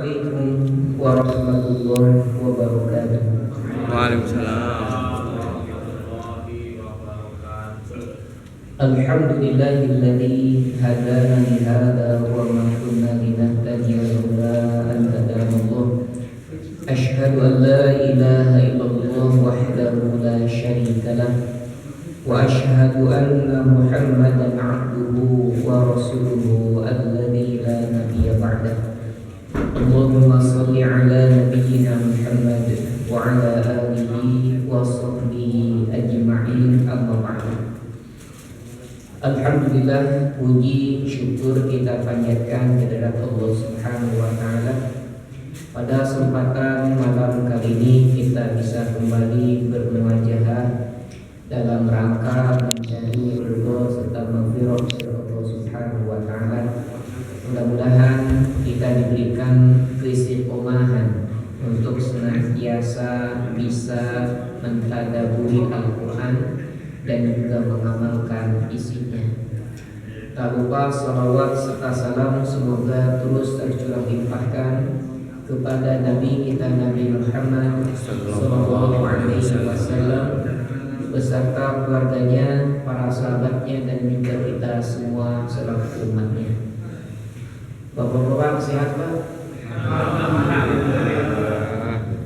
Assalamualaikum warahmatullahi wabarakatuh. Waalaikumsalam. Alhamdulillahilladzi hadana li hadza wa ma kunna linahtadiya laula an hadana Allah. Asyhadu an la ilaha illallah wahdahu la syarika lah wa asyhadu anna Muhammadan 'abduhu wa rasuluhu alladzi la nabiyya ba'dahu. Allahumma salli ala nabiyyina Muhammad wa ala alihi wa sahbihi ajma'in, amma ba'du. Alhamdulillah, puji syukur kita panjatkan kehadirat Allah Subhanahu wa taala. Pada kesempatan malam kali ini kita bisa kembali bermuajahah dalam rangka mencari ridho serta maghfirah dari Allah Subhanahu wa taala. Mudah-mudahan kita diberikan keistiqomahan untuk senantiasa bisa mentadabburi Al-Quran dan juga mengamalkan isinya. Tak lupa salawat serta salam semoga terus tercurah limpahkan kepada Nabi kita Nabi Muhammad sallallahu alaihi wasallam beserta keluarganya, para sahabatnya dan juga kita semua selaku umatnya. Bapak-bapak sehat Pak?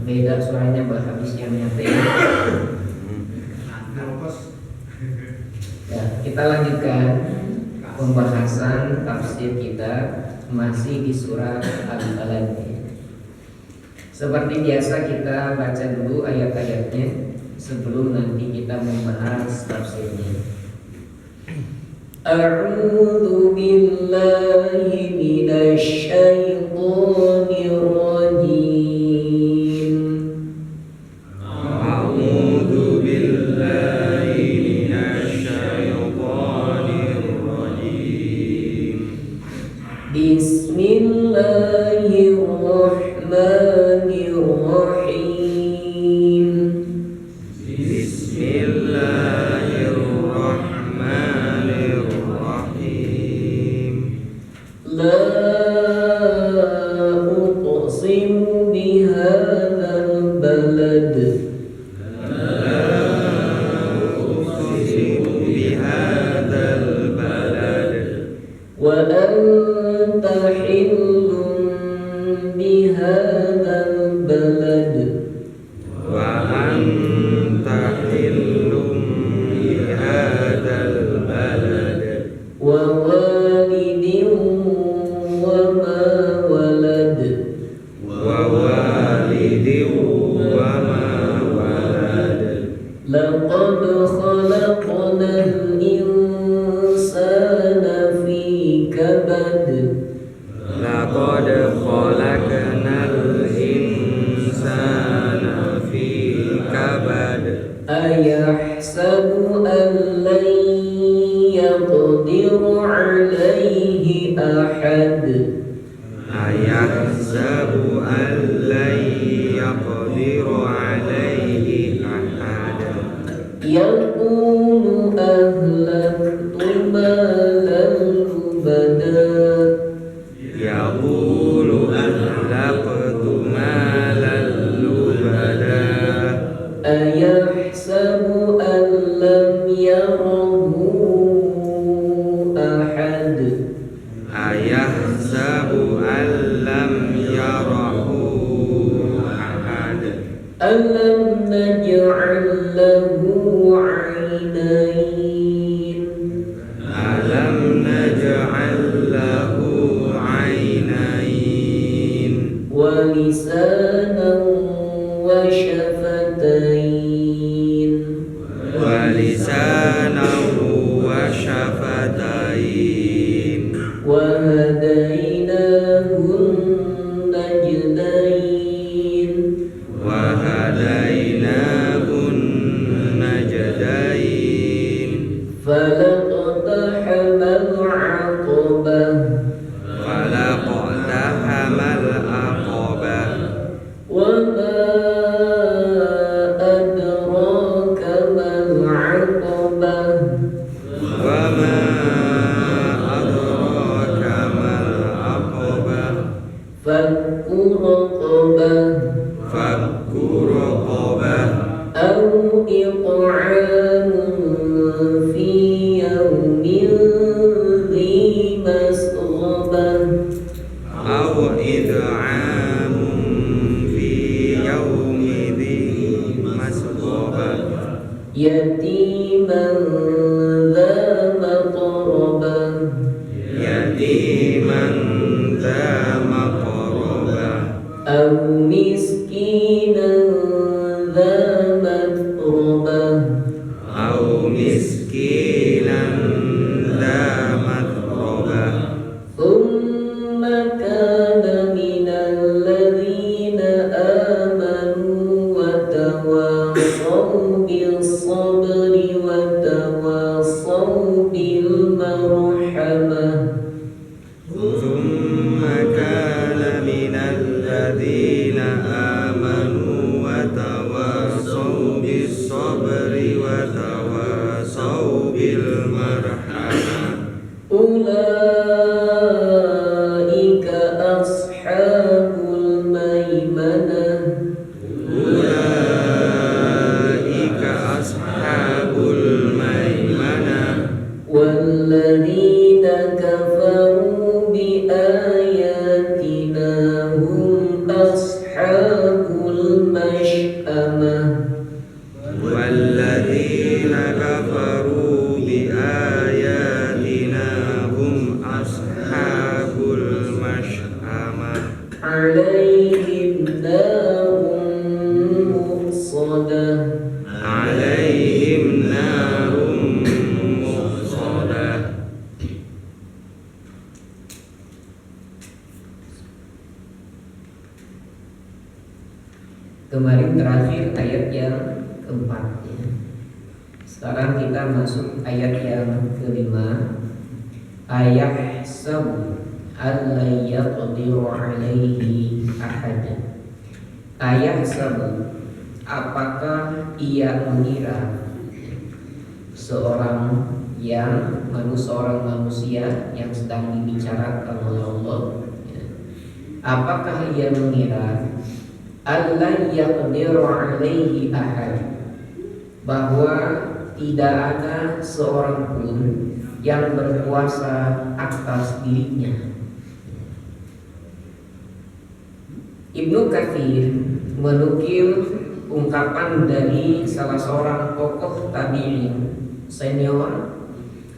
Beda suaranya Mbak habisnya nyate. Ya, kita lanjutkan pembahasan tafsir kita masih di surat Al-Balad. Seperti biasa kita baca dulu ayat-ayatnya sebelum nanti kita membahas tafsirnya. A'udzu billahi minasy syaithanir rajim. A'udzu billahi minasy syaithanir rajim. Bismillahirrahmanirrahim. La uqsimu bihadzal balad. Wa anta hillun bihadzal balad. Wa walidin wa ma walad. Laqad khalaqnal insana fi kabad. Laqad khalaqnal insana fi kabad. Ayahsabu an lan yaqdiru alayhi ahad. Ayahsabu an lan yaqdiru alayhi ahad. Yaqulu ahlaktu malan lubada. Yaqulu ahlaqtu malan lubada. Ayahsabu an lam yarahu ahad. Ayahsabu an lam yarahu ahad. Alam naj'al lahu 'aynayn. Alam naj'al lahu 'aynayn. Wa lisanan wa shafatayn. Wa lisanan wa shafatayn. Wa hadaynahun najdayn. Wa hadaynahun najdayn. Falaqtahamal 'aqabah. Falaqtahamal aqabah. Wa ma adraka mal 'aqabah. fakku raqabah أو إطعام في يوم ذي مسغبة aw id'amun fi yaumi dhi masghaba يتيما ذا مقربة yatiman dha maqraba أو مسكينا ذا متربة aw miskinan dha matraba ثم كان من الذين آمنوا وتواصوا بالصبر وتواصوا بالمرحمة ثم كان من الذين آمنوا وتواصوا بالصبر وتواصوا بالمرحمة أولئك أصحاب الميمنة أولئك أصحاب الميمنة والذين كفروا بآياتنا هم أصحاب المشأمة والذين كفروا بآياتنا هم أصحاب المشأمة عليهم نار مؤصدة عليهم نار مؤصدة. Kemarin terakhir ayat yang keempat ya. Sekarang kita masuk ayat yang kelima. Ayahsabu alla yaqdiru alaihi ahad. Ayahsabu, apakah ia mengira seorang manusia yang sedang dibicarakan oleh Allah ya. Apakah ia mengira alla yaqdiru alaihi ahad, bahwa tidak ada seorang pun yang berkuasa atas dirinya. Ibnu Katsir menukil ungkapan dari salah seorang tokoh tabi'in senior,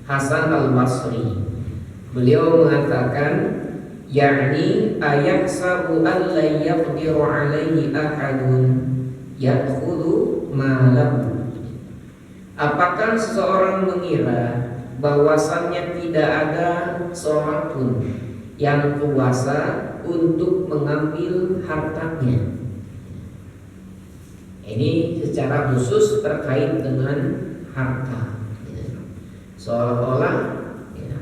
Hasan al-Basri. Beliau mengatakan, yakni ayahsabu an la yaqdiru alaihi ahadun ya'khudhu malahu. Apakah seseorang mengira bahwasannya tidak ada seorang pun yang kuasa untuk mengambil hartanya? Ini secara khusus terkait dengan harta. Seolah-olah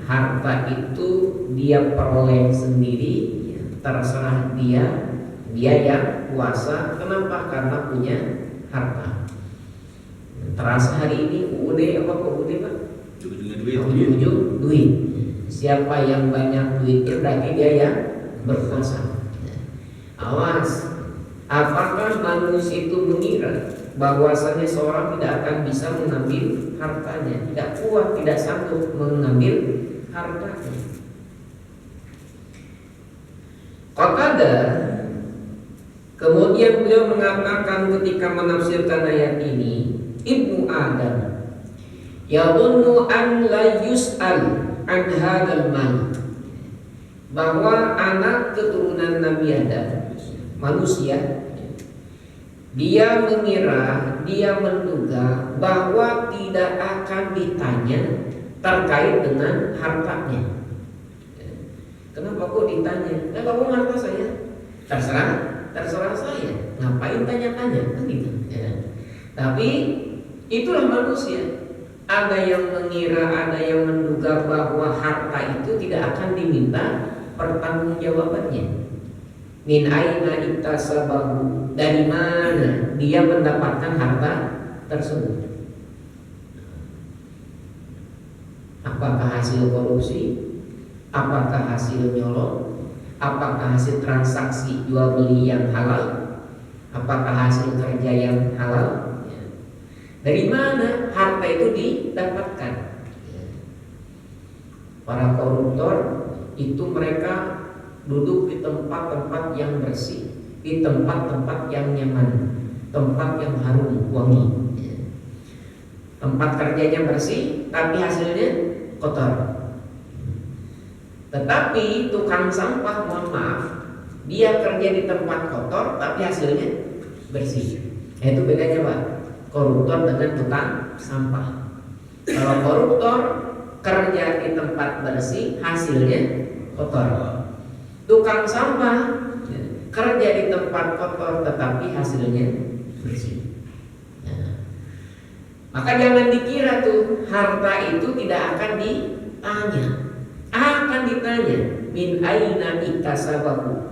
harta itu dia peroleh sendiri, terserah dia yang kuasa. Kenapa? Karena punya harta. Terasa hari ini UUD apa UUD Pak? Ujung-ujung duit. Siapa yang banyak duitnya berarti dia yang berkuasa. Awas, apakah manusia itu mengira bahwasanya seorang tidak akan bisa mengambil hartanya, tidak kuat, tidak sanggup mengambil hartanya. Qatadah kemudian beliau mengatakan ketika menafsirkan ayat ini, Ibnu Adam yadhunnu an la yus'al an hadzal mal, bahwa anak keturunan Nabi Adam, manusia, dia mengira, dia menduga bahwa tidak akan ditanya terkait dengan hartanya. Kenapa kok ditanya? Nah, kamu harta saya? Terserah saya. Ngapain tanya-tanya? Kan gitu. Ya. Tapi itulah manusia. Ada yang mengira, ada yang menduga bahwa harta itu tidak akan diminta pertanggungjawabannya. Min aina iktasabahu, dari mana dia mendapatkan harta tersebut? Apakah hasil korupsi? Apakah hasil nyolong? Apakah hasil transaksi jual beli yang halal? Apakah hasil kerja yang halal? Dari mana harta itu didapatkan? Para koruptor itu mereka duduk di tempat-tempat yang bersih, di tempat-tempat yang nyaman, tempat yang harum wangi. Tempat kerjanya bersih, tapi hasilnya kotor. Tetapi tukang sampah, mohon maaf, dia kerja di tempat kotor, tapi hasilnya bersih. Itu bedanya Pak, koruptor dengan tukang sampah. Kalau koruptor kerja di tempat bersih, hasilnya kotor. Tukang sampah kerja di tempat kotor, tetapi hasilnya bersih. Maka jangan dikira tuh harta itu tidak akan ditanya. Akan ditanya, min aina iktasabahu.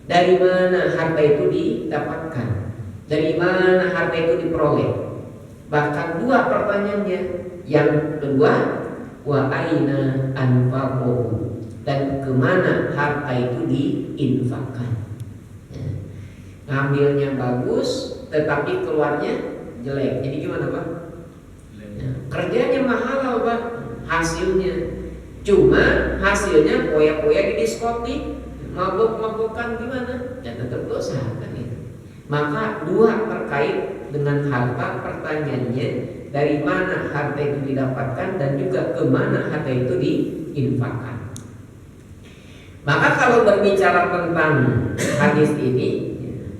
Dari mana harta itu didapatkan? Dari mana harta itu diperoleh? Bahkan dua pertanyaannya. Yang kedua, wa aina anfaqahu. Dan kemana harta itu diinfakkan? Ngambilnya bagus, tetapi keluarnya jelek. Jadi gimana Pak? Kerjanya mahal Pak, hasilnya cuma hasilnya poya-poya di diskotik, mabuk-mabukan gimana? Ya tetap dosa kan itu. Maka dua terkait dengan harta, pertanyaannya dari mana harta itu didapatkan dan juga kemana harta itu diinfakkan. Maka kalau berbicara tentang hadis ini,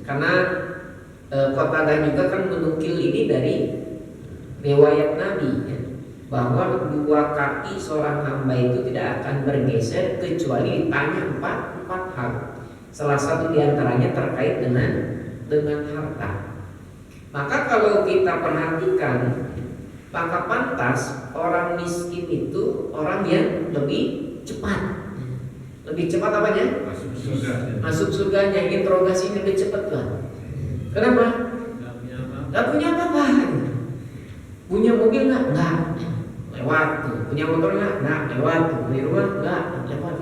karena Qatadah juga kan menukil ini dari riwayat Nabi ya, bahwa dua kaki seorang hamba itu tidak akan bergeser kecuali ditanya empat hal. Salah satu diantaranya terkait dengan harta. Maka kalau kita perhatikan, maka pantas orang miskin itu orang yang lebih cepat. Lebih cepat apanya? Masuk surganya. Interogasinya lebih cepat lah. Kenapa? Gak punya apa-apa. Punya mobil nggak? Nggak. Lewat tuh. Punya motor nggak? Nggak. Lewat tuh. Beli rumah nggak? Lewat.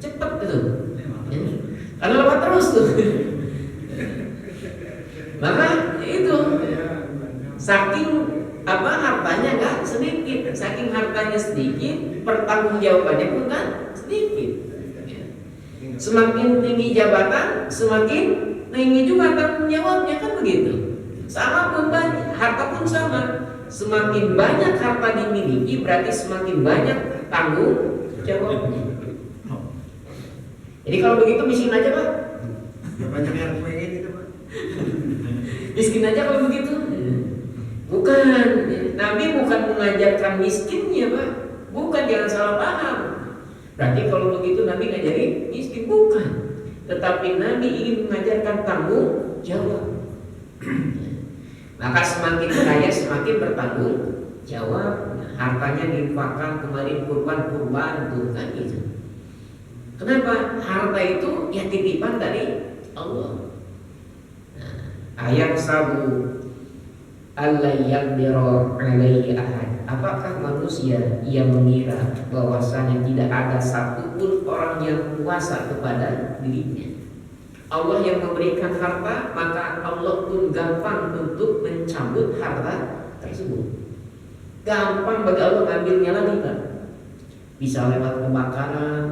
Cepet gitu. Karena lewat terus tuh. Maka itu saking hartanya nggak sedikit, saking hartanya sedikit, pertanggungjawabannya pun kan sedikit. Semakin tinggi jabatan, semakin tinggi juga tanggung jawabnya kan begitu. Sama pun banyak, harta pun sama. Semakin banyak harta dimiliki berarti semakin banyak tanggung jawabnya. Jadi kalau begitu miskin aja Pak. Banyak yang pengen itu Pak. Miskin aja kalau begitu. Bukan, Nabi bukan mengajarkan miskinnya Pak. Bukan, jangan salah paham. Berarti kalau begitu Nabi ngajarin miskin, bukan. Tetapi Nabi ingin mengajarkan tanggung jawab. Maka semakin kaya semakin bertanggung jawab. Hartanya diinfakkan, kemarin kurban tuh kan itu. Kenapa? Harta itu ya titipan dari Allah. Ayat sabu Allah yang diro alaihi ahad. Apakah manusia yang mengira bahwasanya tidak ada satupun orang yang kuasa kepada dirinya? Allah yang memberikan harta, maka Allah pun gampang untuk mencabut harta tersebut. Gampang bagi Allah ngambilnya lagi Pak. Bisa lewat kebakaran,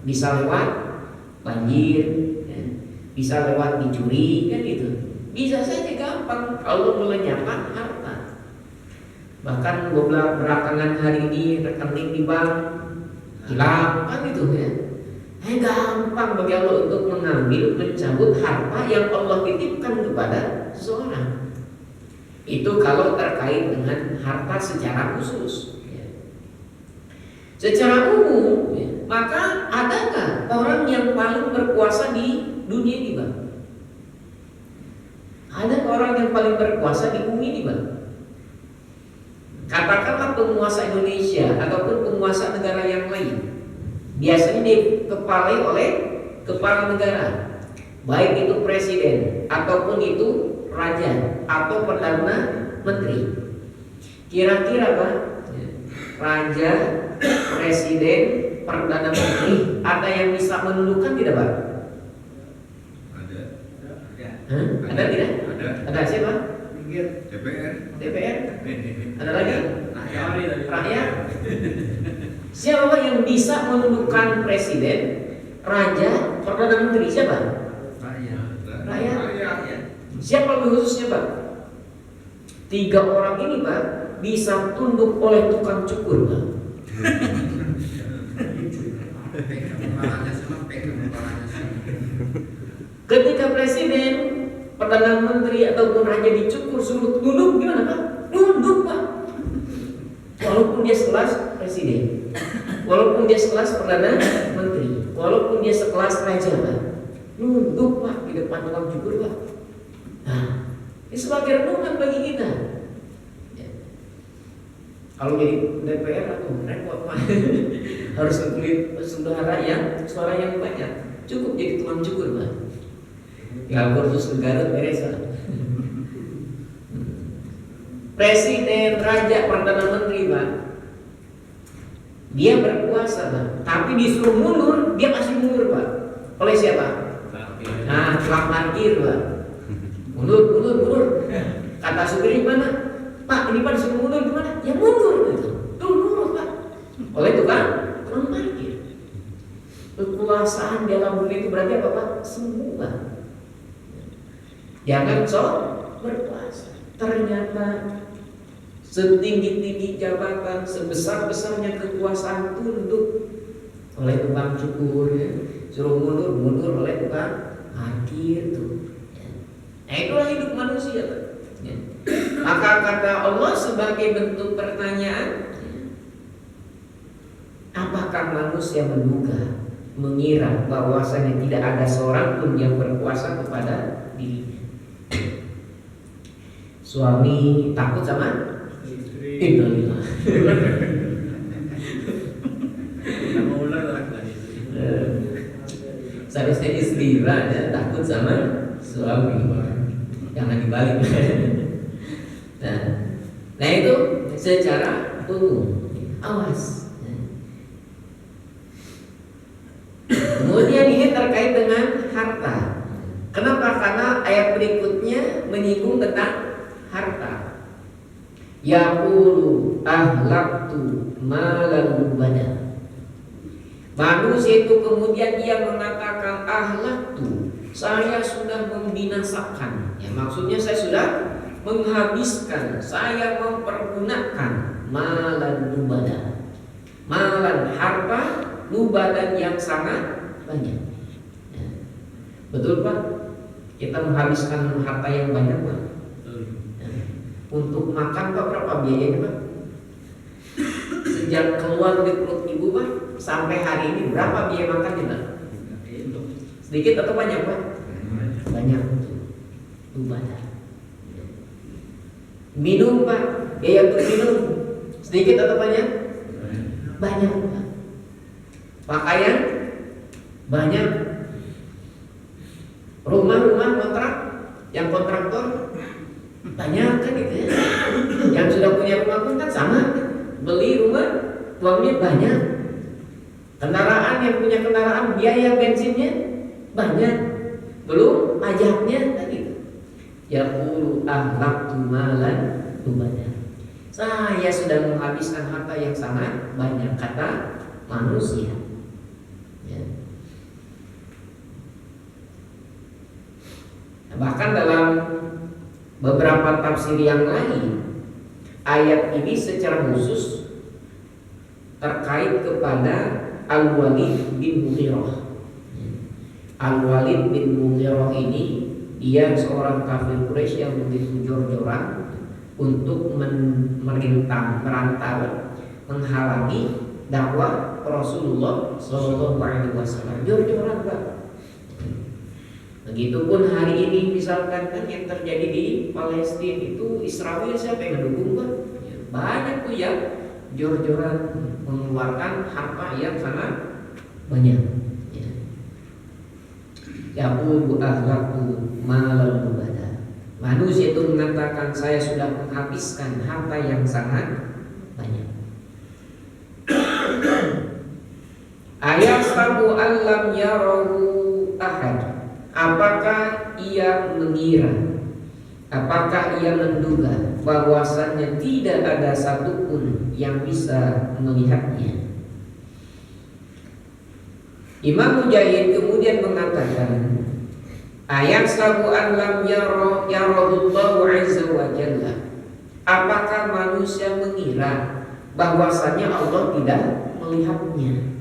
bisa lewat banjir, ya. Bisa lewat dicuri kan gitu. Bisa saja gampang Allah melenyapkan harta. Bahkan beberapa belakangan hari ini rekening di bank hilang kan gitu ya. Gampang bagi Allah untuk mengambil, mencabut harta yang Allah titipkan kepada seseorang. Itu kalau terkait dengan harta secara khusus. Secara umum, maka adakah orang yang paling berkuasa di dunia ini Bang? Ada orang yang paling berkuasa di bumi ini Bang? Katakanlah penguasa Indonesia ataupun penguasa negara yang lain, biasanya dikepalai oleh kepala negara, baik itu presiden ataupun itu raja atau perdana menteri. Kira-kira Pak, raja, presiden, Perdana Menteri ada yang bisa menundukkan tidak Pak? Ada. Hah? Ada tidak? Ada. Ada siapa? DPR. DPR? Ada lagi? Rakyat. Rakyat? Siapa yang bisa menundukkan presiden, raja, perdana menteri? Siapa? Rakyat. Siapa lebih khususnya Pak? 3 orang ini Pak bisa tunduk oleh tukang cukur Pak. Ketika presiden, perdana menteri ataupun raja dicukur suruh tunduk gimana Pak? Tunduk Pak. Walaupun dia sekelas presiden, walaupun dia sekelas perdana menteri, walaupun dia sekelas raja Pak, tunduk Pak di depan tukang cukur Pak. Nah, ini sebagai renungan bagi kita. Ya. Kalau jadi DPR atau repot Pak, harus ngumpulin suara yang banyak. Cukup jadi tukang cukur Pak. Ya kursus negara beres Pak. Presiden, raja, perdana menteri Pak, dia berkuasa Pak, tapi disuruh mundur, dia masih mundur Pak. Oleh siapa? Nah, tukang parkir Pak. Mundur. Kata supir gimana? Pak, ini Pak disuruh mundur gimana? Ya mundur gitu. Mundur Pak. Oleh tukang parkir. Kekuasaan dalam dunia itu berarti apa Pak? Semua. Jangan sok berkuasa. Ternyata setinggi-tinggi jabatan, sebesar-besarnya kekuasaan tunduk oleh tukang cukur ya. Suruh mundur oleh tukang parkir tuh. Nah, itulah hidup manusia Pak. Ya. Maka kata Allah sebagai bentuk pertanyaan, apakah manusia mengira bahwasanya tidak ada seorang pun yang berkuasa kepada dirinya? Suami takut sama Innalillah. Seharusnya istri ya, takut sama suami. Jangan dibalik. Nah itu secara umum. Awas. Kemudian ini terkait dengan harta. Kenapa? Karena ayat berikutnya menyinggung tentang harta. Yaqulu ahlaktu malan lubada. Manusia itu kemudian ia mengatakan ahlaktu, saya sudah membinasakan. Ya, maksudnya saya sudah menghabiskan, saya mempergunakan malan lubada. Malan harta, lubadan yang sangat banyak. Ya. Betul Pak? Kita menghabiskan harta yang banyak Pak. Untuk makan Pak berapa biayanya Pak? Sejak keluar dari perut ibu Pak sampai hari ini berapa biaya makannya Pak? Sedikit atau banyak Pak? Banyak. Lubadan. Minum Pak, biaya untuk minum sedikit atau banyak? Banyak Pak. Pakaian banyak. Rumah kontrak, yang kontraktor banyak kan gitu ya. Yang sudah punya rumah pun kan sama, beli rumah uangnya banyak. Kendaraan, yang punya kendaraan biaya bensinnya banyak, belum pajaknya kan gitu. Yaqulu ahlaktu malan lubada. Saya sudah menghabiskan harta yang sangat banyak, kata manusia. Ya. Bahkan dalam beberapa tafsir yang lain, ayat ini secara khusus terkait kepada Al-Walid bin Mughirah. Al-Walid bin Mughirah ini dia seorang kafir Quraisy yang begitu jor-joran untuk merantau, menghalangi dakwah Rasulullah SAW. Jor-joran Pak. Begitupun hari ini misalkan kan yang terjadi di Palestina itu, Israel siapa yang mendukung Pak? Banyak tuh yang jor-joran mengeluarkan harta yang sangat banyak. Yaqulu ahlaktu malan lubada. Manusia itu mengatakan saya sudah menghabiskan harta yang sangat banyak. Ayahsabu allam yarahu ahad. Apakah ia mengira, apakah ia menduga bahwasannya tidak ada satupun yang bisa melihatnya? Imam Mujahid kemudian mengatakan, ayahsabu allam yarahullahu azza wa jalla. Apakah manusia mengira bahwasannya Allah tidak melihatnya?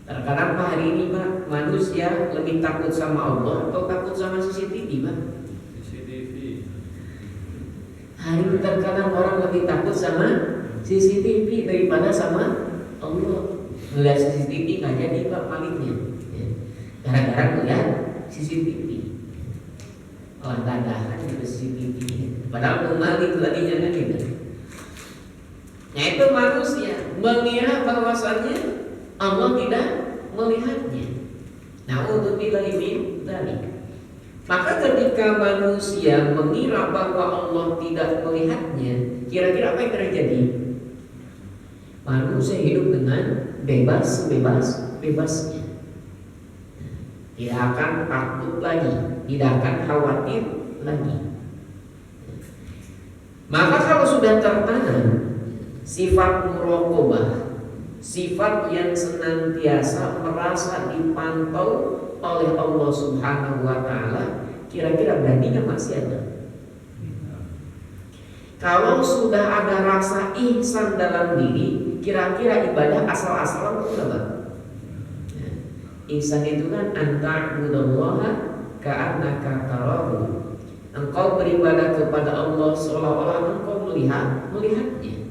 Terkadang hari ini Pak, manusia lebih takut sama Allah atau takut sama CCTV Pak? CCTV. Hari ini terkadang orang lebih takut sama CCTV daripada sama Allah. Melihat CCTV nggak jadi Pak malingnya, gara-gara melihat CCTV. Oh dadahan itu CCTV. Padahal maling tadinya kan gitu. Nah itu manusia mengira bahwasannya Allah tidak melihatnya. Na'udzubillahi min dzalik. Maka ketika manusia mengira bahwa Allah tidak melihatnya, kira-kira apa yang terjadi? Manusia hidup dengan bebasnya. Tidak akan takut lagi, tidak akan khawatir lagi. Maka kalau sudah tertanam sifat muraqabah, sifat yang senantiasa merasa dipantau oleh Allah Subhanahu wa ta'ala, kira-kira beraninya masih ada? Kalau sudah ada rasa ihsan dalam diri, kira-kira ibadah asal-asalan itu apa? Ihsan itu kan anta'budallaha ka'annaka tarahu. Engkau beribadah kepada Allah seolah-olah engkau melihatnya.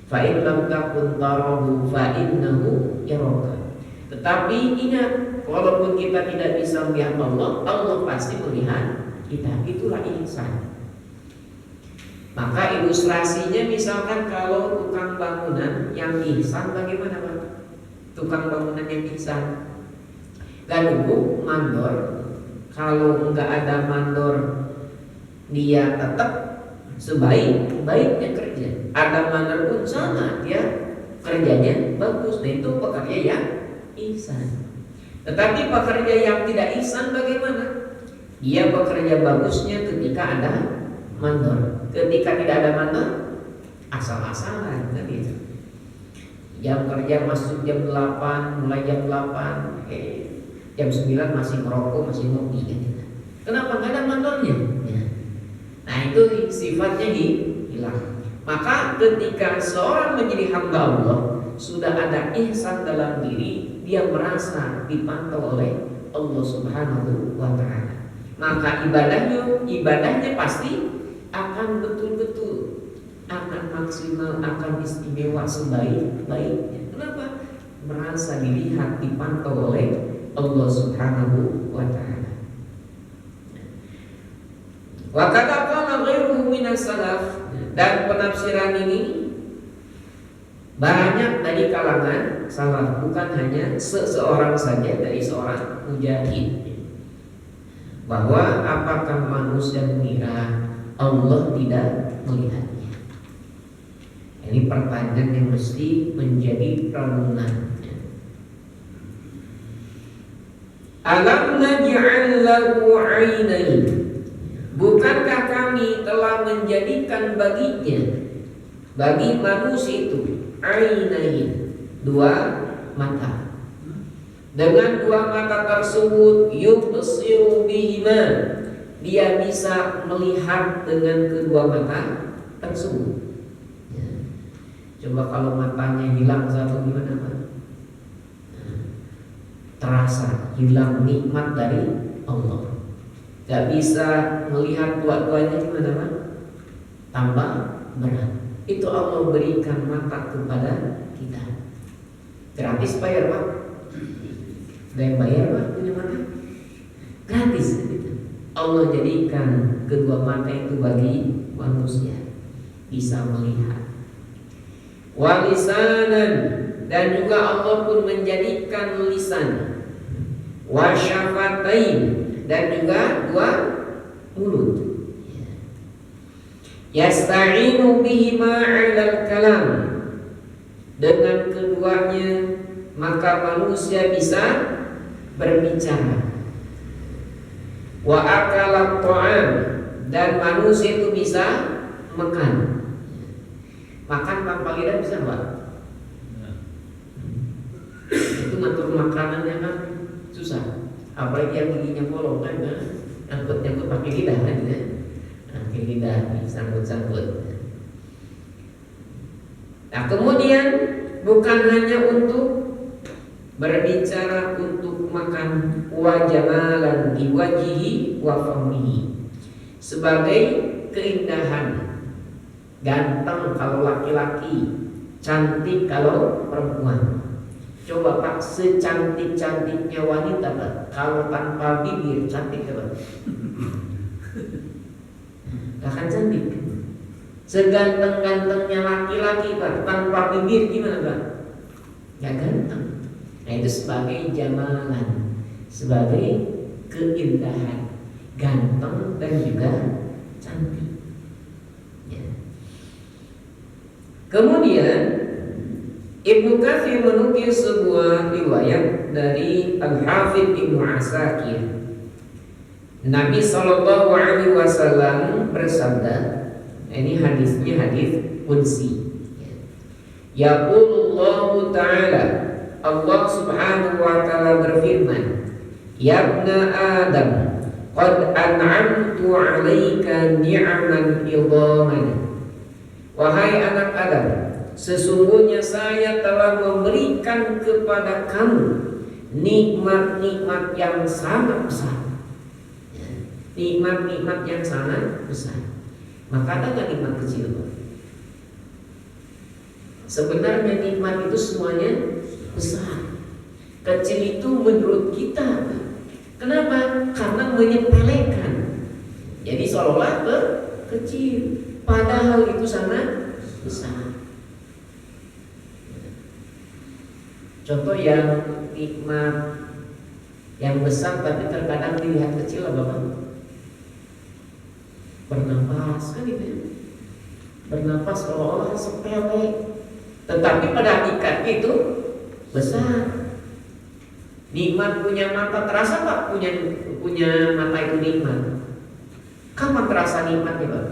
Fa in lam takun tarahu fa innahu yaraka. Tetapi ingat, walaupun kita tidak bisa melihat Allah, Allah pasti melihat kita. Itulah ihsan. Maka ilustrasinya misalkan kalau tukang bangunan yang ihsan bagaimana Pak? Tukang bangunan yang ihsan lalu mandor, kalau enggak ada mandor dia tetap sebaik-baiknya kerja. Ada mandor pun sama, dia kerjanya bagus. Nah itu pekerja yang ihsan. Tetapi pekerja yang tidak ihsan bagaimana? Dia bekerja bagusnya ketika ada mandor. Ketika tidak ada mandor, asal-asalan kan gitu. Jam kerja masuk jam 8, mulai jam 8, jam 9 masih merokok, masih ngopi kan gitu. Kenapa nggak ada mandornya? Ya. Nah itu sifatnya hilang. Maka ketika seorang menjadi hamba Allah, sudah ada ihsan dalam diri, dia merasa dipantau oleh Allah Subhanahu wa ta'ala. Maka ibadahnya pasti akan betul-betul, akan maksimal, akan istimewa sebaik-baiknya. Kenapa? Merasa dilihat, dipantau oleh Allah Subhanahu wa ta'ala. Wa kata qala ghairuhu minas salaf. Dan penafsiran ini banyak dari kalangan salaf, bukan hanya seseorang saja dari seorang mujahid. Bahwa apakah manusia mengira Allah tidak melihatnya? Ini pertanyaan yang mesti menjadi renungan. Alam naj'al lahu 'ainain. Bukankah kami telah menjadikan baginya, bagi manusia itu, 'ainain, dua mata. Dengan dua mata tersebut yubsiru bihima, dia bisa melihat dengan kedua mata tersebut. Coba kalau matanya hilang satu gimana Pak? Terasa hilang nikmat dari Allah. Gak bisa melihat dua-duanya gimana Pak? Tambah berat. Itu Allah berikan mata kepada kita. Gratis bayar Pak? Gak yang bayar Pak punya mata? Gratis gitu. Allah jadikan kedua mata itu bagi manusia, bisa melihat. Walisanan, dan juga Allah pun menjadikan lisan. Wasyafatain, dan juga dua mulut. Yasta'inu bihima 'alal kalam, dengan keduanya maka manusia bisa berbicara. Wa akala ta'am, dan manusia itu bisa makan. Makan tanpa lidah bisa Pak? Itu ngatur makanannya kan susah. Apalagi yang giginya bolong kan, nyangkut pakai lidah kan ya. Pakai lidah disangkut-sangkut. Nah kemudian bukan hanya untuk berbicara, untuk makan, wa jamalan di wajihi wa famihi, sebagai keindahan, ganteng kalau laki-laki, cantik kalau perempuan. Coba Pak, secantik-cantiknya wanita Pak, kalau tanpa bibir cantik Pak? Gak akan cantik. Seganteng-gantengnya laki-laki Pak, tanpa bibir gimana Pak? Gak ganteng. Nah itu sebagai jamalan, sebagai keindahan, ganteng dan juga cantik ya. Kemudian Ibnu Katsir menukil sebuah riwayat dari Al-Hafidz Ibnu Asakir. Nabi sallallahu alaihi wasallam bersabda, ini hadisnya hadis qudsi. Yaqulullahu ta'ala, Allah Subhanahu wa taala berfirman, "Ya ibna Adam, qad an'amtu 'alaika ni'man idhaman." Wahai anak Adam, sesungguhnya saya telah memberikan kepada kamu nikmat-nikmat yang sangat besar. Nikmat-nikmat yang sangat besar. Maka ada nggak nikmat kecil? Sebenarnya nikmat itu semuanya besar. Kecil itu menurut kita. Kenapa? Karena menyepelekan. Jadi seolah-olah kecil, padahal itu sangat besar. Contoh yang nikmat yang besar tapi terkadang dilihat kecil apa Pak? Bernapas kan itu ya? Bernapas seolah-olah sepele, tetapi pada hakikatnya itu besar. Nikmat punya mata, terasa Pak punya mata itu nikmat? Kapan terasa nikmatnya Pak?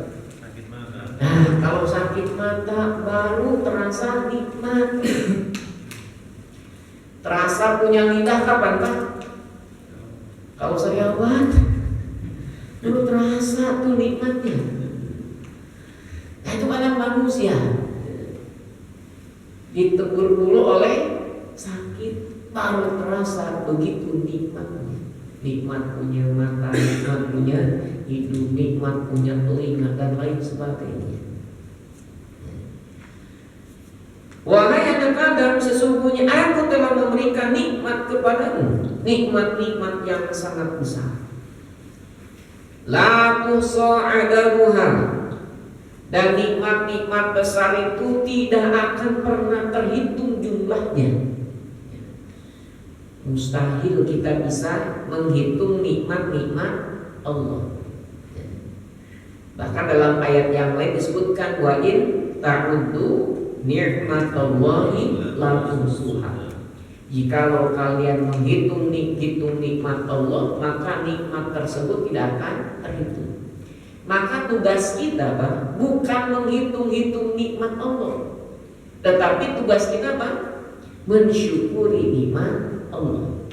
Sakit mata. Nah kalau sakit mata baru terasa nikmat. Terasa punya lidah kapan Pak? Kalau sariawan dulu terasa tuh nikmatnya. Nah itu anak manusia ditegur dulu oleh sakit, baru terasa begitu nikmatnya. Nikmat punya mata, nikmat punya hidung, nikmat punya telinga dan lain sebagainya. Wahai anak Adam, sesungguhnya aku telah memberikan nikmat kepadamu, nikmat-nikmat yang sangat besar. La tuhsa adamuha, dan nikmat-nikmat besar itu tidak akan pernah terhitung jumlahnya. Mustahil kita bisa menghitung nikmat-nikmat Allah. Bahkan dalam ayat yang lain disebutkan, wa in ta'uddu ni'matallahi la tuhsuha. Jikalau kalian menghitung nikmat Allah, maka nikmat tersebut tidak akan terhitung. Maka tugas kita Pak, bukan menghitung-hitung nikmat Allah, tetapi tugas kita Pak, mensyukuri nikmat Allah.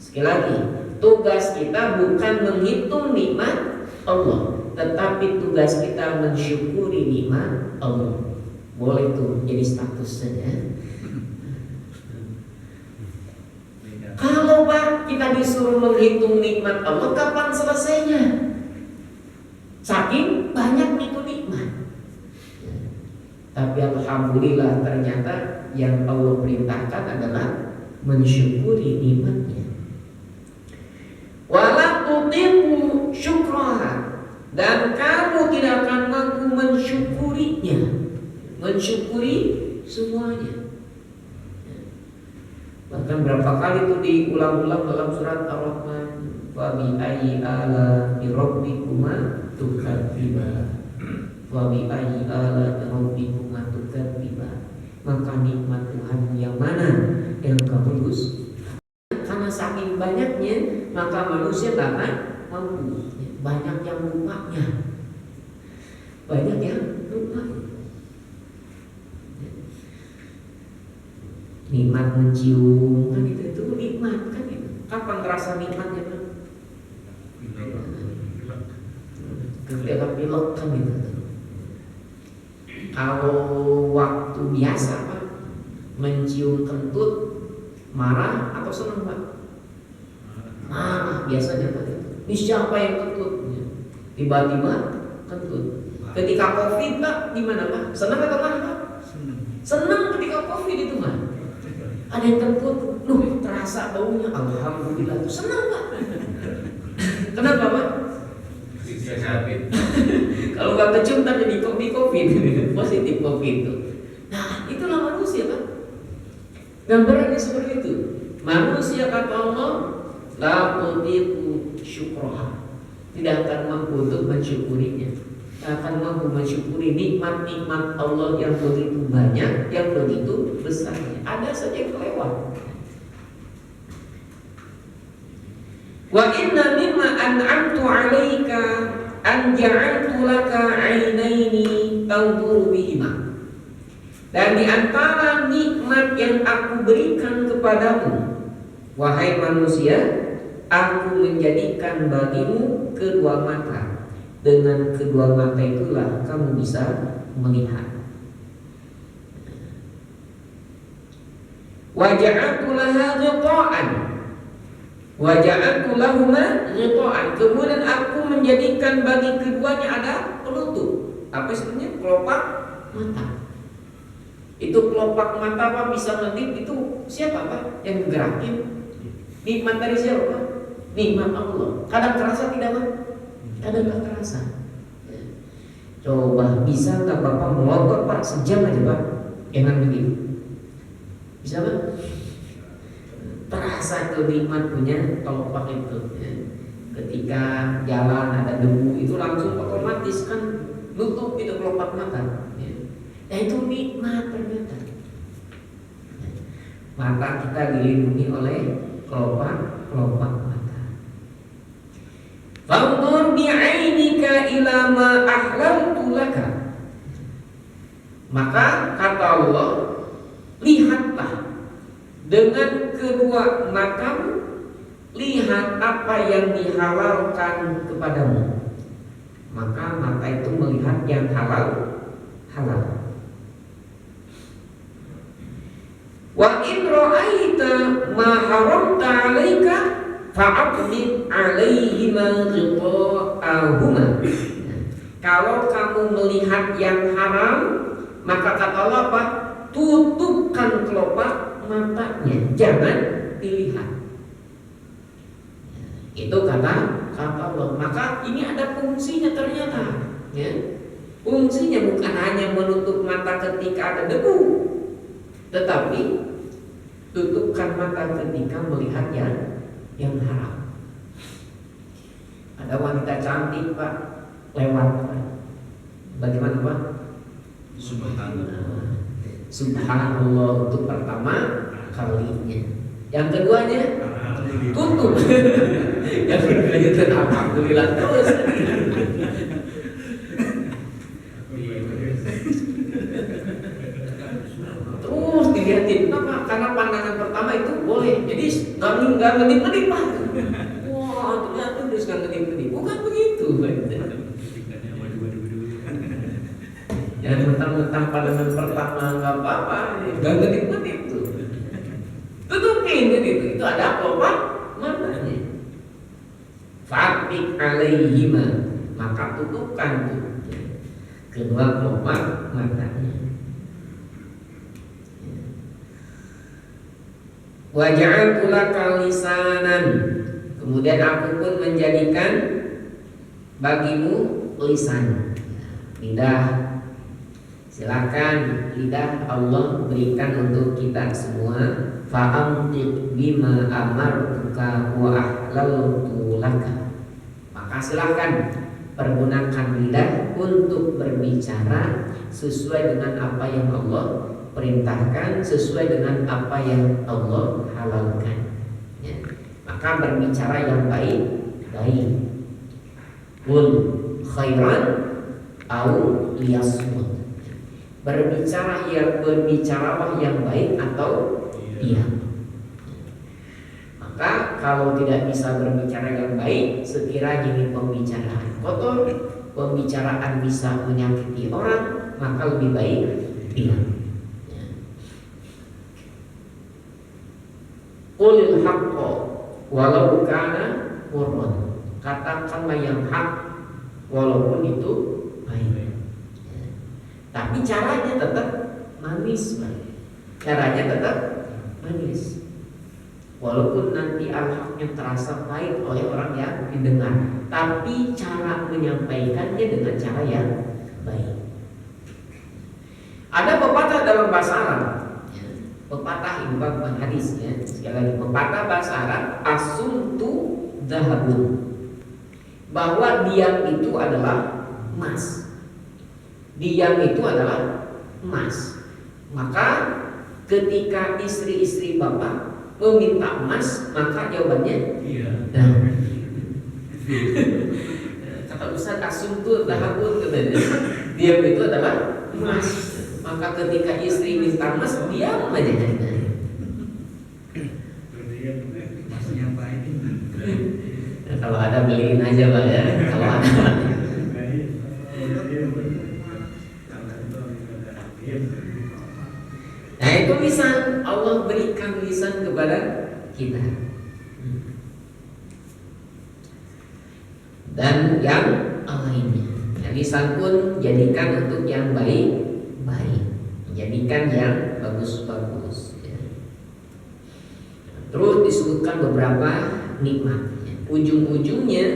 Sekali lagi, tugas kita bukan menghitung nikmat Allah, tetapi tugas kita mensyukuri nikmat Allah. Boleh tuh jadi status saja. Kalau Pak kita disuruh menghitung nikmat Allah, kapan selesainya? Saking banyak itu nikmat. Tapi alhamdulillah ternyata yang Allah perintahkan adalah mensyukuri nikmatnya. Wala tutiqu syukraha, dan kamu tidak akan mampu mensyukurinya, mensyukuri semuanya. Bahkan berapa kali itu diulang-ulang dalam surat Ar-Rahman, wa bi ayyi ala rabbikuma tukadziban, wa bi ayyi ala rabbikuma tukadziban. Maka nikmat Tuhan yang mana yang kamu dus. Karena saking banyaknya maka manusia tak akan mampu. Banyak yang lupanya. Banyak yang lupa. Nikmat mencium kan itu nikmat kan itu. Kapan terasa nikmatnya kan? Ketika pilek kan itu. Kalau waktu biasa Pak mencium kentut marah atau senang Pak? Marah biasanya Pak. Ini siapa yang kentut? Tiba-tiba kentut. Ketika COVID Pak gimana Pak? Senang atau marah Pak? Senang ketika COVID itu Pak. Ada yang kentut, terasa baunya, alhamdulillah, itu senang Pak. Kenapa Pak? Kalau nggak kecium tak jadi COVID, positif COVID itu. Nah itulah manusia Pak. Gambarannya seperti itu. Manusia kata Allah, la tudiku syukroha, tidak akan mampu untuk mensyukurinya. Tidak akan mampu mensyukuri nikmat-nikmat Allah yang begitu banyak, yang begitu besarnya. Ada saja yang kelewat. Wa inna mimma an'amtu 'alaika an ja'altu laka 'ainaini tanzuru bihima. Dan di antara nikmat yang aku berikan kepadamu, wahai manusia, aku menjadikan bagimu kedua mata. Dengan kedua mata itulah kamu bisa melihat. Wa ja'altu laha ghita'an. Wa ja'altu lahuma ghita'an. Kemudian aku menjadikan bagi keduanya ada penutup. Apa sebenarnya? Kelopak mata. Itu kelopak mata Pak bisa ngedip itu siapa Pak? Yang gerakin. Nikmat dari siapa Pak? Nikmat Allah. Kadang terasa tidak Pak? Kadang nggak terasa. Coba bisa nggak Bapak melotot Pak sejam aja Pak? Jangan begitu. Bisa Pak? Terasa itu nikmat punya kelopak itu. Ketika jalan ada debu itu langsung otomatis kan nutup itu kelopak mata. Ya itu nikmat ternyata. Mata kita dilindungi oleh kelopak mata. Fanzur bi'ainika ila ma ahlaltu laka. Maka kata Allah, lihatlah dengan kedua matamu, lihat apa yang dihalalkan kepadamu. Maka mata itu melihat yang halal. Wa in ra'aita ma haramta 'alaika fa'aqbid 'alaihima ghita'ahuma. Kalau kamu melihat yang haram, maka kata Allah apa? Tutupkan kelopak matanya, jangan dilihat. Itu kata Allah. Maka ini ada fungsinya ternyata. Ya. Fungsinya bukan hanya menutup mata ketika ada debu, tetapi tutupkan mata ketika melihat yang haram. Ada wanita cantik Pak lewat Pak. Bagaimana Pak? Subhanallah untuk pertama kalinya. Yang keduanya tutup. Yang keduanya alhamdulillah terus. Terus dilihatin. Kenapa? Karena pandangan pertama itu boleh. Jadi nggak ngedip-ngedip Pak. Wah, ternyata terus nggak ngedip-ngedip. Bukan begitu. Jangan mentang-mentang pandangan pertama nggak apa-apa. Nggak ngedip-ngedip tuh. Tutupin gitu. Itu ada kelopak matanya. Fa'bik alaihima. Maka tutupkan tuh kedua kelopak matanya. Wa ja'altu laka lisanan. Kemudian aku pun menjadikan bagimu lisan, lidah. Silakan lidah Allah berikan untuk kita semua. Fa'amtiq bima amartuka wa ahlaltu laka. Maka silakan pergunakan lidah untuk berbicara sesuai dengan apa yang Allah perintahkan sesuai dengan apa yang Allah halalkan. Ya. Maka berbicara yang baik. Qul khairan au liyasmut. Berbicaralah yang baik atau diam. Maka kalau tidak bisa berbicara yang baik, sekiranya ini pembicaraan kotor, pembicaraan bisa menyakiti orang, maka lebih baik diam. Qulil haqqo walau kana murran. Katakanlah yang hak walaupun itu pahit. Tapi caranya tetap manis, Pak. Caranya tetap manis. Walaupun nanti al-haknya terasa pahit oleh orang yang didengar, tapi cara menyampaikannya dengan cara yang baik. Ada pepatah dalam bahasa Arab, pepatah ini bukan hadis ya. Sekali lagi, pepatah bahasa Arab, asumtu dhahabun, bahwa diam itu adalah emas. Diam itu adalah emas. Maka ketika istri-istri bapak meminta emas, maka jawabannya Iya. Kata Ustaz, asumtu dhahabun, katanya diam itu adalah emas. Maka ketika istri minta emas, diam aja. Masnya baik. Kalau ada beliin aja Pak ya. Kalau ada. Nah itu lisan, Allah berikan lisan kepada kita. Dan yang lainnya. Nah, lisan pun jadikan untuk yang baik-baik, jadikan yang bagus-bagus ya. Terus disebutkan beberapa nikmat. Ujung-ujungnya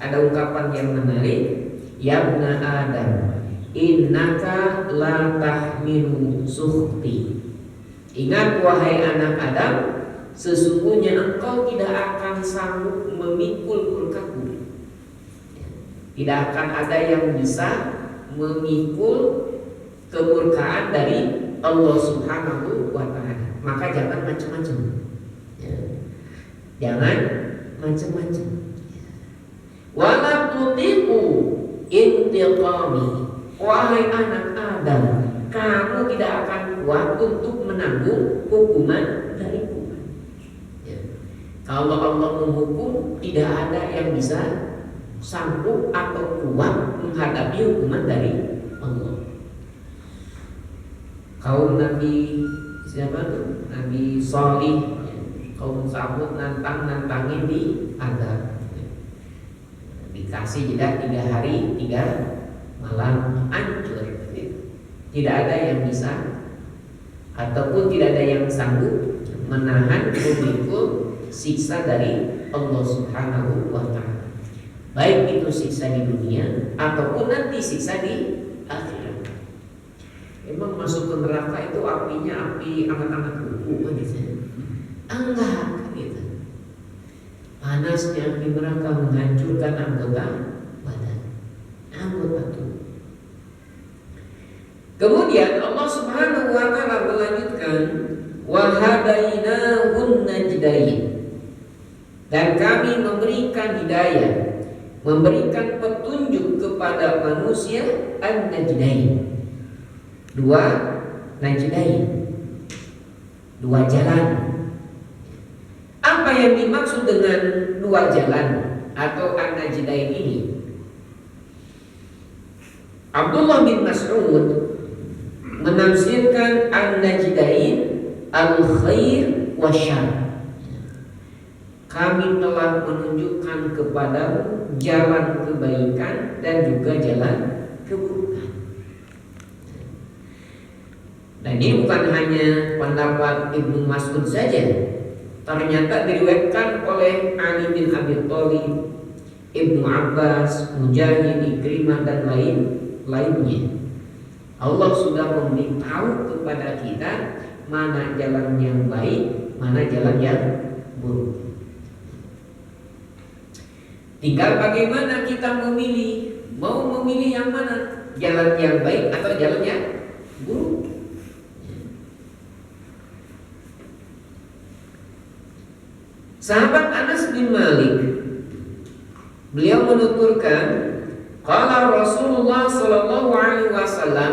ada ungkapan yang menarik, ya ibna Adam, innaka la tahmilu sukhti. Ingat wahai anak Adam, sesungguhnya engkau tidak akan sanggup memikul murkaku. Tidak akan ada yang bisa memikul kemurkaan dari Allah Subhanahu wa ta'ala. Maka jangan macam-macam ya. Jangan macam-macam. Wala tutiqu intiqami. Wahai anak Adam, kamu tidak akan kuat untuk menanggung hukuman dariku ya. Kalau Allah menghukum, tidak ada yang bisa sanggup atau kuat menghadapi hukuman dari Allah. Kaum Nabi siapa tuh? Nabi Shalih, kaum Samud nantangin di azab. Dikasih jeda 3 hari 3 malam, hancur. Tidak ada yang bisa ataupun tidak ada yang sanggup menahan memikul siksa dari Allah Subhanahu wa ta'ala. Baik itu siksa di dunia ataupun nanti siksa di akhirat. Emang masuk ke neraka itu apinya api amat-amat kuku kan gitu. Enggak gitu. Panasnya api neraka menghancurkan anggota badan, anggota tubuh. Kemudian Allah Subhanahu wa ta'ala melanjutkan, wa hadainahun najdain, dan kami memberikan hidayah, memberikan petunjuk kepada manusia an-najdain. 2 najdain, 2 jalan. Apa yang dimaksud dengan 2 jalan atau an-najdain ini? Abdullah bin Mas'ud menafsirkan an-najdain al-khair wa syarr. Kami telah menunjukkan kepadamu jalan kebaikan dan juga jalan keburukan. Dan ini bukan hanya pendapat Ibnu Mas'ud saja. Ternyata diriwayatkan oleh Ali bin Abi Thalib, Ibnu Abbas, Mujahid, Ikrimah dan lainnya. Allah sudah memberitahu kepada kita mana jalan yang baik, mana jalan yang buruk. Tinggal bagaimana kita memilih, mau memilih yang mana, jalan yang baik atau jalan yang buruk. Sahabat Anas bin Malik, beliau menuturkan, qala Rasulullah sallallahu alaihi wasallam,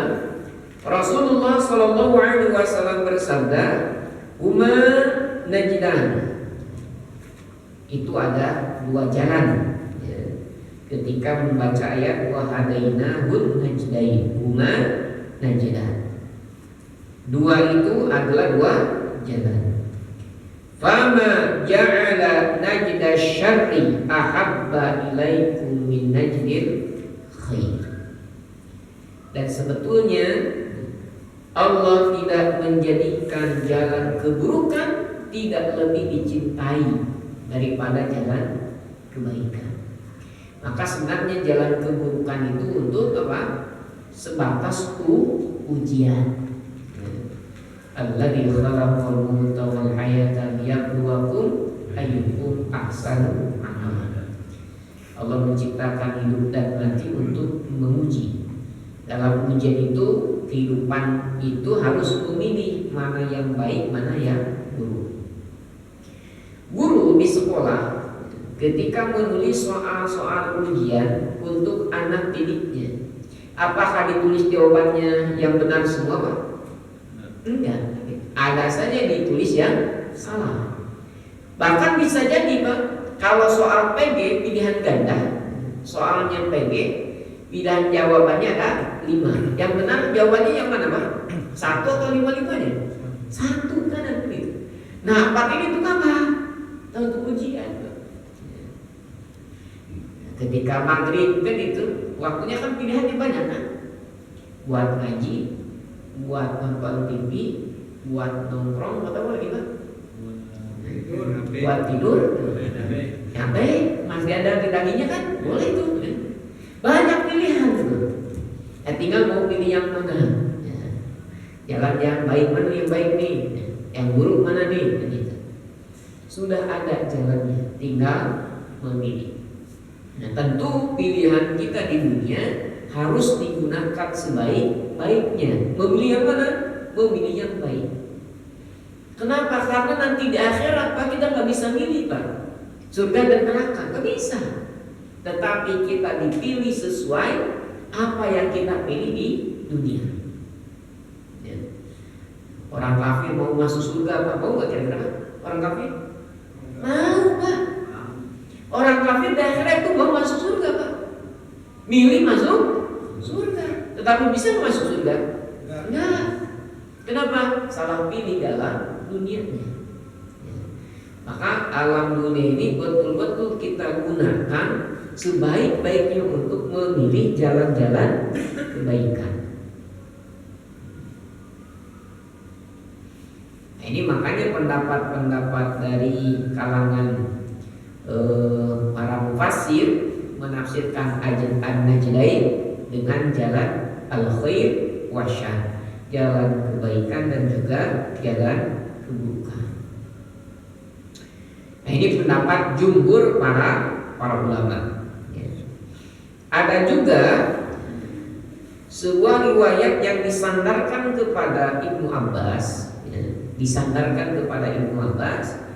Rasulullah sallallahu alaihi wasallam bersabda, "Huma najdan." Itu ada dua jalan ya. Ketika membaca ayat wa hadainahun najdain, huma najdan. Dua itu adalah dua jalan. Fama ja'ala najda syarri ahabba ilaikum min najdil khair. Dan sebetulnya Allah tidak menjadikan jalan keburukan tidak lebih dicintai daripada jalan kebaikan. Maka sebenarnya jalan keburukan itu untuk apa? Sebatas ujian. Alladzi khalaqal mauta wal hayata liyabluwakum ayyukum ahsanu amala. Allah menciptakan hidup dan mati untuk menguji. Dalam ujian itu, kehidupan itu harus memilih mana yang baik, mana yang buruk. Guru di sekolah ketika menulis soal-soal ujian untuk anak didiknya, apakah ditulis jawabannya yang benar semua, Pak? Enggak, ada saja ditulis yang salah. Bahkan bisa jadi, Pak, kalau soal PG pilihan ganda, soalnya PG pilihan jawabannya ada 5. Yang benar jawabannya yang mana, Pak? 1 atau 5-5-nya? 1 kan begitu. Nah, pakai itu apa? Untuk ujian. Ketika maghrib kan itu waktunya kan pilihannya banyak kan? Buat ngaji, buat nonton TV, buat nongkrong atau apa lagi, Pak? Buat tidur. Sampai masih ada daginya kan? Boleh itu. Banyak pilihan tuh. Tinggal mau pilih yang mana. Jalan yang baik mana yang baik nih, yang buruk mana nih. Gitu. Sudah ada jalannya, tinggal memilih. Nah, tentu pilihan kita di dunia harus digunakan sebaik-baiknya. Memilih yang mana? Memilih yang baik. Kenapa? Karena nanti di akhirat, Pak, kita nggak bisa milih, Pak, surga dan neraka, nggak bisa. Tetapi kita dipilih sesuai apa yang kita pilih di dunia. Ya. Orang kafir mau masuk surga, Pak, mau nggak kira-kira? Orang kafir mau, Pak. Orang kafir di akhirat itu mau masuk surga, Pak. Milih masuk surga, tetapi bisa masuk surga? Enggak. Kenapa? Salah pilih dalam dunianya. Ya. Maka alam dunia ini betul-betul kita gunakan sebaik-baiknya untuk memilih jalan-jalan kebaikan. Nah, ini makanya pendapat-pendapat dari kalangan para mufassir menafsirkan ayat an-najdain dengan jalan al-khair wasyarr, jalan kebaikan dan juga jalan keburukan. Nah, ini pendapat jumhur para ulama. Ya. Ada juga sebuah riwayat yang disandarkan kepada Ibnu Abbas, ya, disandarkan kepada Ibnu Abbas.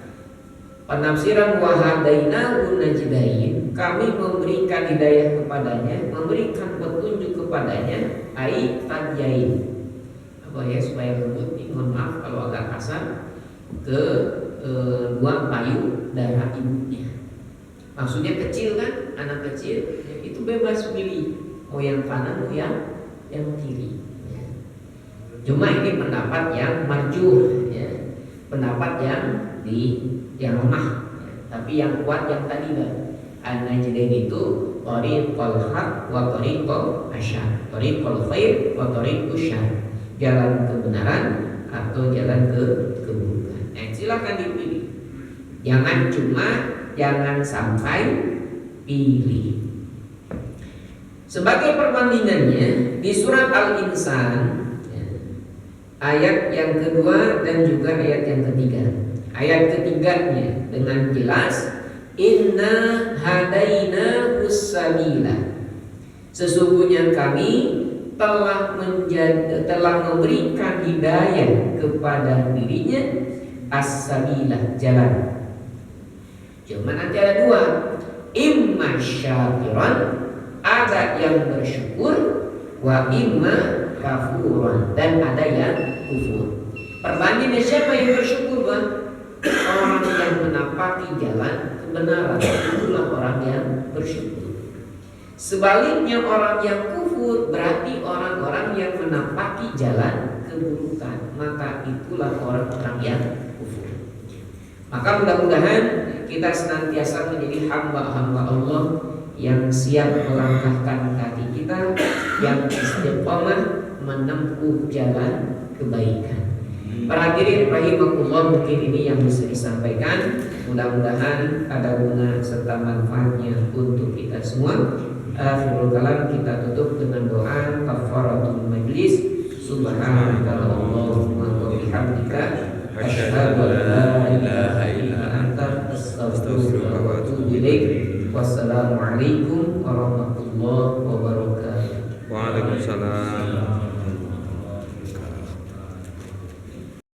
Penafsiran wahadainahu najdain, kami memberikan hidayah kepadanya, memberikan petunjuk kepadanya, ai tajyain. Apa ya, supaya lembut, mohon maaf kalau agak kasar, ke dua payu darah ibunya. Maksudnya kecil kan, anak kecil ya, itu bebas pilih mau yang kanan mau yang kiri. Ya. Cuma ini pendapat yang marjuh, ya, pendapat yang lemah, ya. Tapi yang kuat yang tadi kan, an-najdain itu thariqul haq wa thariqul asyar, thariqul khair wa thariqus syarr, jalan kebenaran atau jalan keburukan. Silakan dipilih. Jangan sampai pilih. Sebagai perbandingannya di surat Al-Insan, ya, ayat yang kedua dan juga ayat yang ketiga. Ayat ketiganya dengan jelas, inna hadaina us-sabila, sesungguhnya kami telah memberikan hidayah kepada dirinya as-sabila, jalan. Cuma nanti ada dua, imma syakiran, ada yang bersyukur, wa imma kafuran, dan ada yang kufur. Perbandingan siapa yang bersyukur, Bang? Orang yang menapaki jalan kebenaran, itulah orang yang bersyukur. Sebaliknya orang yang kufur berarti orang-orang yang menapaki jalan keburukan, maka itulah orang-orang yang kufur. Maka mudah-mudahan kita senantiasa menjadi hamba-hamba Allah yang siap melangkahkan kaki kita, yang istiqomah menempuh jalan kebaikan. Para hadirin rahimakumullah, mungkin ini yang bisa disampaikan. Mudah-mudahan ada guna serta manfaatnya untuk kita semua. Akhirul kalam kita tutup dengan doa kafaratul majlis. Subhanaka Allahumma wa bihamdika asyhadu an la ilaha illa anta astaghfiruka wa atubu ilaik. Wassalamualaikum warahmatullahi wabarakatuh. Waalaikumsalam.